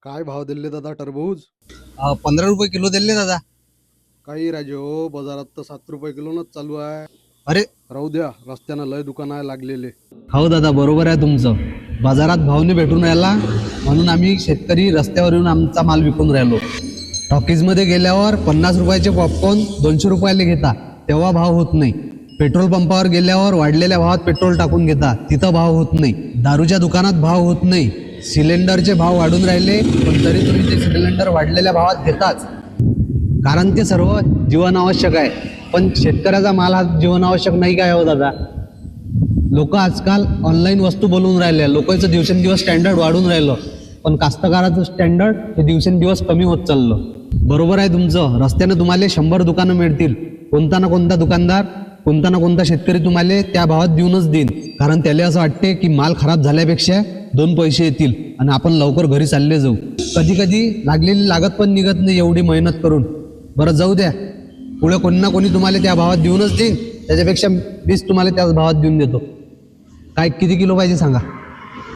काय भाव दिले दादा टरबूज? 15 रुपये किलो दिले दादा. काही राजे हो, बाजारात तर 7 रुपये किलोनच चालू आहे. अरे राहू द्या, रस्त्यानं लय दुकान आहे लागलेले. हो दादा, बरोबर आहे तुमचं. बाजारात भावने भेटून राहिला म्हणून आम्ही शेतकरी रस्त्यावर येऊन आमचा माल विकून राहिलो. टॉकीजमध्ये गेल्यावर 50 रुपयाचे पॉपकॉर्न 200 रुपयाले घेता, तेव्हा भाव होत नाही. पेट्रोल पंपावर गेल्यावर वाढलेल्या भावात पेट्रोल टाकून घेता, तिथं भाव होत नाही. दारूच्या दुकानात भाव होत नाही. सिलेंडरचे भाव वाढून राहिले पण तरी तुम्ही ते सिलेंडर वाढलेल्या भावात घेताच, कारण ते सर्व जीवनावश्यक आहे. पण शेतकऱ्याचा माल हा जीवनावश्यक नाही काय हो दादा. लोक आजकाल ऑनलाईन वस्तू बोलवून राहिले, लोकांचं दिवसेंदिवस स्टँडर्ड वाढून राहिलं, पण कास्तकाराचं स्टँडर्ड हे दिवसेंदिवस कमी होत चाललं. बरोबर आहे तुमचं. रस्त्याने तुम्हाला 100 दुकानं मिळतील, कोणता ना कोणता दुकानदार, कोणता ना कोणता शेतकरी तुम्हाला त्या भावात देऊनच देईन, कारण त्याला असं वाटते की माल खराब झाल्यापेक्षा 2 पैसे येतील आणि आपण लवकर घरी चालले जाऊ. कधी कधी लागलेली लागत पण निघत नाही एवढी मेहनत करून. बरं जाऊ द्या, पुढे कोणी ना कोणी तुम्हाला त्या भावात देऊनच देईन, त्याच्यापेक्षा मीच तुम्हाला त्याच भावात देऊन देतो. काय किती किलो पाहिजे सांगा.